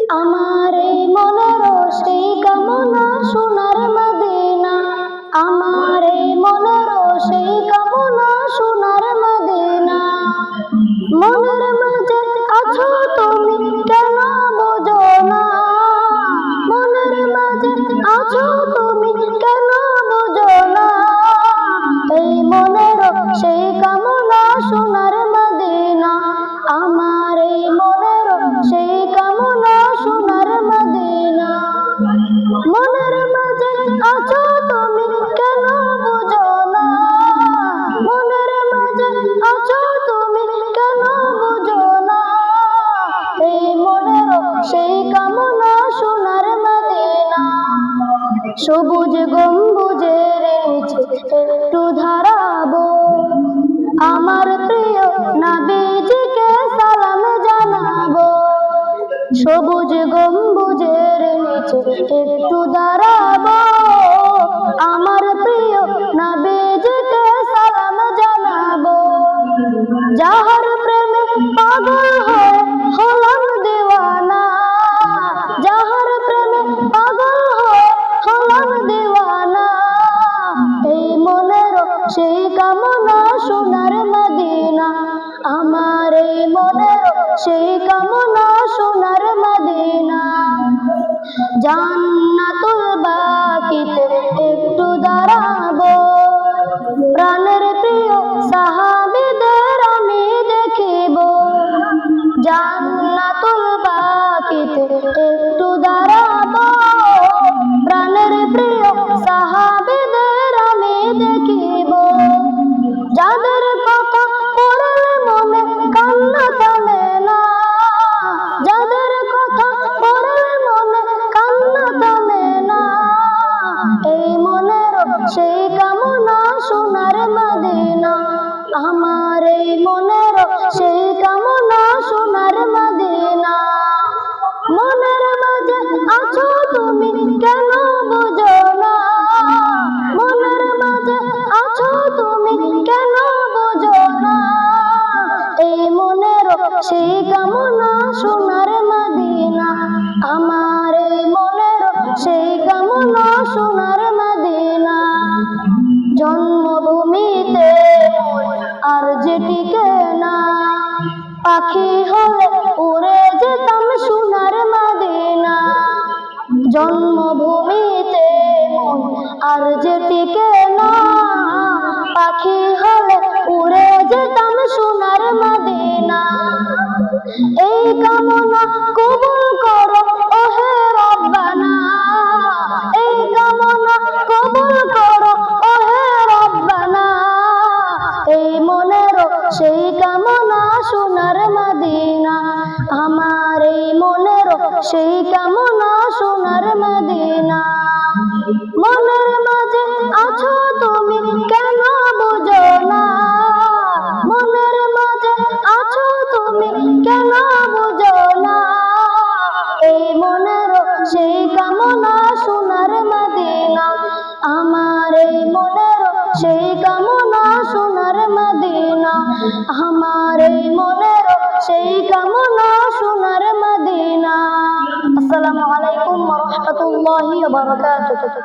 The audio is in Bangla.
আমার এই মনের সেই কামনা সোনার মদিনা, আমার এই মনের সেই কামনা সোনার মদিনা। মনের মাঝে আছো তুমি কেন বোঝো না, মনের মাঝে আছো তুমি কেন বোঝো না। এই মনের সেই কামনা সোনার মদিনা, আমার এই মনের সেই কামনা সোনার মদিনা। মনের মাঝে আছো তুমি কেন বোঝো না, মনের মাঝে আছো তুমি কেন বোঝো না। এই মনের সেই কামনা সোনার মদিনা। সবুজ গম্বুজের নিচে একটু দাঁড়াবো, আমার প্রিয় নবীজিকে সালাম জানাবো। সবুজ গম্বুজের নিচে একটু দাঁড়াবো, আমার প্রিয় নবীজিকে সালাম জানাবো। যাহার প্রেমে পাগল হয়ে হলাম দিওয়ানা, যাহার প্রেমে পাগল হয়ে হলাম দিওয়ানা। এই মনের সেই কামনা সোনার মদিনা, আমার এই মনের সেই কামনা সোনার মদিনা। জান্নাতুল বাকিতে একটু দাঁড়াবো, প্রাণের প্রিয় সাহাবীদের আমি দেখিব। জান্নাতুল বাকিতে একটু দাঁড়াবো, প্রাণের প্রিয় সাহাবীদের আমি দেখিব। যাদের কথা পড়লে মনে কান্না থামে না, যাদের কথা পড়লে মনে কান্না থামে না। এই মনের সেই কামনা সোনার মদিনা, আমার এই মনের সেই কামনা সোনার মদিনা। মনের মাঝে আছো তুমি কেন বোঝো না, মনের মাঝে আছো তুমি কেন বোঝো না। এই মনের সেই কামনা সোনার মদিনা, আমার এই মনের সেই কামনা সোনার মদিনা। জন্মভূমিতে আর যেটিকে না, পাখি হলে উড়ে যেতাম সোনার মদিনা। জন্মভূমিতে আর যেটিকে না, পাখি হলে উড়ে যেতাম সোনার মদিনা। এই কামনা কবুল করো ওহে রব্বানা, এই কামনা কবুল করো ওহে রব্বানা। এই মনের সেই কামনা সোনার মদিনা, আমার এই মনের সেই কামনা সোনার মদিনা। মনের মাঝে আছো তুমি কেন বোঝো না, মনের মাঝে আছো তুমি কেন বোঝো না। এই মনের সেই কামনা সোনার মদিনা, আমার এই মনের সেই কামনা সোনার মদিনা, আমার এই মনের সেই কামনা সোনার মদিনা। আসসালামু আলাইকুম ওয়া রাহমাতুল্লাহি ওয়া বারাকাতুহু।